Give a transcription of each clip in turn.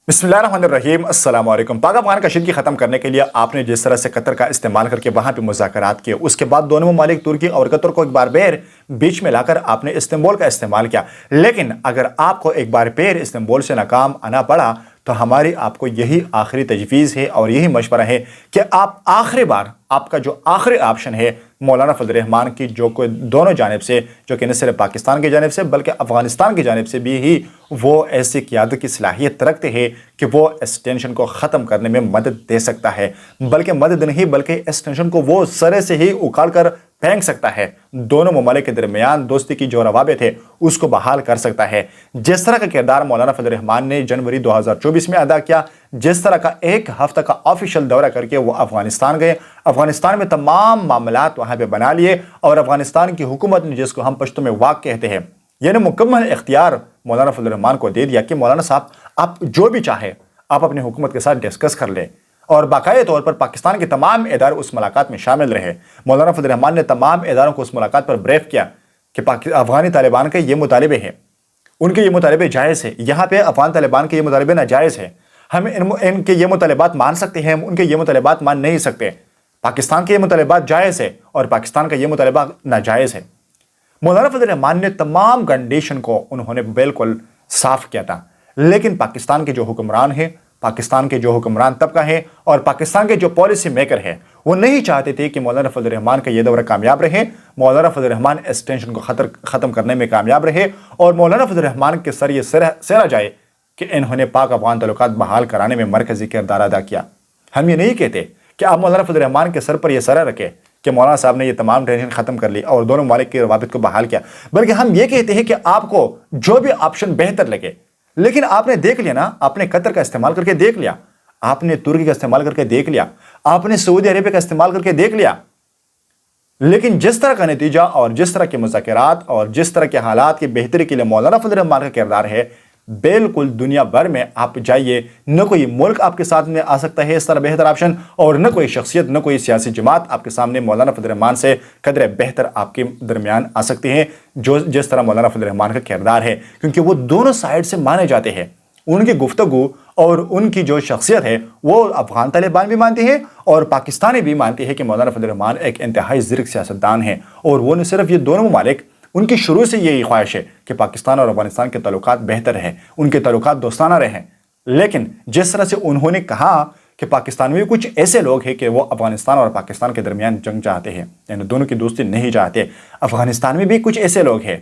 बिस्मिल्लाहिर्रहमानिर्रहीम अस्सलाम वालेकुम। पाक अफगान कशीदगी ख़त्म करने के लिए आपने जिस तरह से कतर का इस्तेमाल करके वहाँ पे मुज़ाकरात किए, उसके बाद दोनों ममालिक तुर्की और कतर को एक बार फिर बीच में लाकर आपने इस्तांबुल का इस्तेमाल किया। लेकिन अगर आपको एक बार फिर इस्तांबुल से नाकाम आना पड़ा तो हमारी आपको यही आखिरी तजवीज़ है और यही मशवरा है कि आप आखिरी बार आपका जो आखिरी ऑप्शन है मौलाना फजल रहमान की, जो कोई दोनों जानिब से, जो कि न सिर्फ पाकिस्तान की जानिब से बल्कि अफ़गानिस्तान की जानिब से भी ही वो ऐसी क़ियादत की सलाहियत रखते हैं कि वो इस टेंशन को ख़त्म करने में मदद दे सकता है। बल्कि मदद नहीं बल्कि इस टेंशन को वो सरे से ही उखाड़ कर फेंक सकता है। दोनों ममालिक के दरमियान दोस्ती की जो रवाबित है उसको बहाल कर सकता है। जिस तरह का किरदार मौलाना फजल रहमान ने जनवरी 2024 में अदा किया, जिस तरह का एक हफ्ता का ऑफिशियल दौरा करके वो अफगानिस्तान गए, अफगानिस्तान में तमाम मामलात वहाँ पे बना लिए और अफगानिस्तान की हुकूमत ने, जिसको हम पश्तो में वाक कहते हैं, यानी मुकम्मल इख्तियार मौलाना फजल रहमान को दे दिया कि मौलाना साहब आप जो भी चाहे आप अपनी हुकूमत के साथ डिस्कस कर लें। और बाकायदा तौर पर पाकिस्तान के तमाम इदारे उस मुलाकात में शामिल रहे। मौलाना फजल रहमान ने तमाम इदारों को उस मुलाकात पर ब्रीफ किया कि अफगानी तालिबान के ये मुतालिबे हैं, उनके ये मुतालिबे जायज़ है, यहाँ पे अफगान तालिबान के ये मुतालिबे नाजायज़ है, हम इनके ये मुतालिबात मान सकते हैं, उनके ये मुतालिबात मान नहीं सकते। पाकिस्तान के ये मुतालिबात जायज़ है और पाकिस्तान का ये मुतालिबा नाजायज़ है। मौलाना फजल रहमान ने तमाम कंडीशन को उन्होंने बिल्कुल साफ किया था। लेकिन पाकिस्तान के जो हुक्मरान हैं, पाकिस्तान के जो हुक्मरान तबका है और पाकिस्तान के जो पॉलिसी मेकर है, वो नहीं चाहते थे कि मौलाना फजल रहमान का ये दौरा कामयाब रहे, मौलाना फजल रहमान इस टेंशन को ख़त्म करने में कामयाब रहे और मौलाना फजल रहमान के सर ये सहरा जाए कि इन्होंने पाक अफगान तल्लुकात बहाल कराने में मरकज़ी किरदार अदा किया। हम ये नहीं कहते कि आप मौलाना फजल रहमान के सर पर यह सरा रखें कि मौलाना साहब ने ये तमाम टेंशन ख़त्म कर ली और दोनों ममालिक के रवाबित को बहाल किया, बल्कि हम ये कहते हैं कि आपको जो भी ऑप्शन बेहतर लगे, लेकिन आपने देख लिया ना, आपने कतर का इस्तेमाल करके देख लिया, आपने तुर्की का इस्तेमाल करके देख लिया, आपने सऊदी अरेबिया का इस्तेमाल करके देख लिया, लेकिन जिस तरह का नतीजा और जिस तरह के मुज़ाकरात और जिस तरह के हालात की बेहतरी के लिए मौलाना फजल रहमान का किरदार है, बिल्कुल दुनिया भर में आप जाइए, न कोई मुल्क आपके साथ में आ सकता है इस तरह बेहतर ऑप्शन, और न कोई शख्सियत, न कोई सियासी जमात आपके सामने मौलाना फजल रहमान से कदर बेहतर आपके दरमियान आ सकती है जो जिस तरह मौलाना फजल रहमान का किरदार है। क्योंकि वो दोनों साइड से माने जाते हैं, उनकी गुफ्तगू और उनकी जो शख्सियत है वो अफगान तालिबान भी मानते हैं और पाकिस्तानी भी मानते हैं कि मौलाना फजल रहमान एक इंतहाई ज़िर्क सियासतदान है। और वो न सिर्फ ये दोनों ममालिक, उनकी शुरू से यही ख्वाहिश है कि पाकिस्तान और अफगानिस्तान के ताल्लुकात बेहतर रहें, उनके ताल्लुकात दोस्ताना रहें। लेकिन जिस तरह से उन्होंने कहा कि पाकिस्तान में भी कुछ ऐसे लोग हैं कि वो अफगानिस्तान और पाकिस्तान के दरमियान जंग चाहते हैं, यानी दोनों की दोस्ती नहीं चाहते, अफगानिस्तान में भी कुछ ऐसे लोग हैं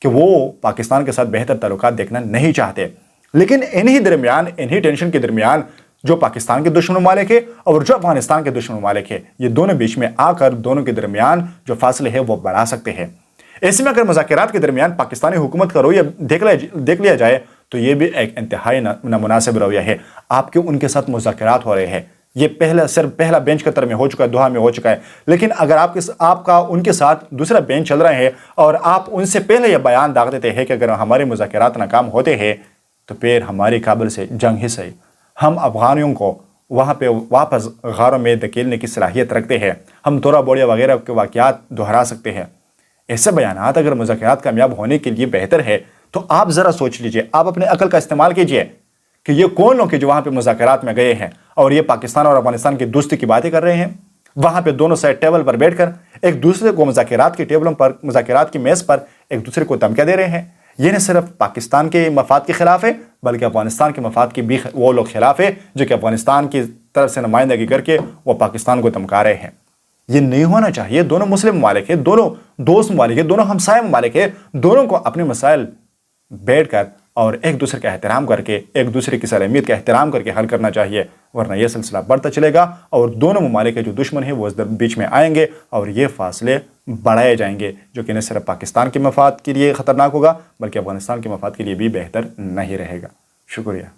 कि वो पाकिस्तान के साथ बेहतर ताल्लुकात देखना नहीं चाहते। लेकिन इन्हीं दरमियान, इन्हीं टेंशन के दरमियान जो पाकिस्तान के दुश्मन ममालिक है और जो अफगानिस्तान के दुश्मन ममालिक है, ये दोनों बीच में आकर दोनों के दरमियान जो फासले है वो बढ़ा सकते हैं। ऐसे में अगर मुज़ाकरात के दरमियान पाकिस्तानी हुकूमत का रवैया देख लिया जाए तो ये भी एक इंतहाई नामुनासिब रवैया है। आपके उनके साथ मुज़ाकरात हो रहे हैं, ये सिर्फ पहला बेंच कतर में हो चुका है, दोहा में हो चुका है। लेकिन अगर आपका उनके साथ दूसरा बेंच चल रहा है और आप उनसे पहले यह बयान दाग देते हैं कि अगर हमारे मुज़ाकरात नाकाम होते हैं तो फिर हमारी काबिल से जंग ही सही, हम अफगानियों को वहाँ पे वापस गारों में धकेलने की सलाहियत रखते हैं, हम तोरा बोड़िया वगैरह के वाक़यात दोहरा सकते हैं। ऐसे बयानात अगर मुज़ाकरात कामयाब होने के लिए बेहतर है तो आप ज़रा सोच लीजिए, आप अपने अकल का इस्तेमाल कीजिए कि ये कौन लोग हैं जो वहाँ पे मुज़ाकरात में गए हैं और ये पाकिस्तान और अफगानिस्तान की दोस्ती की बातें कर रहे हैं। वहाँ पे दोनों साइड टेबल पर बैठकर एक दूसरे को मुज़ाकरात की टेबलों पर, मुज़ाकरात की मेज़ पर एक दूसरे को धमकियाँ दे रहे हैं। ये न सिर्फ पाकिस्तान के मफाद के खिलाफ है बल्कि अफगानिस्तान के मफाद की भी वो लोग खिलाफ है जो कि अफगानिस्तान की तरफ से नुमाइंदगी करके वो पाकिस्तान को धमका रहे हैं। ये नहीं होना चाहिए। दोनों मुस्लिम ममालिक है, दोनों दोस्त ममालिक है, दोनों हमसाय ममालिक है, दोनों को अपने मसाइल बैठकर और एक दूसरे का एहतराम करके, एक दूसरे की सलामियत का एहतराम करके हल करना चाहिए, वरना यह सिलसिला बढ़ता चलेगा और दोनों ममालिक के जो दुश्मन है वो इस बीच में आएंगे और ये फासले बढ़ाए जाएंगे, जो कि न सिर्फ पाकिस्तान के मफाद के लिए ख़तरनाक होगा बल्कि अफगानिस्तान के मफाद के लिए भी बेहतर नहीं रहेगा। शुक्रिया।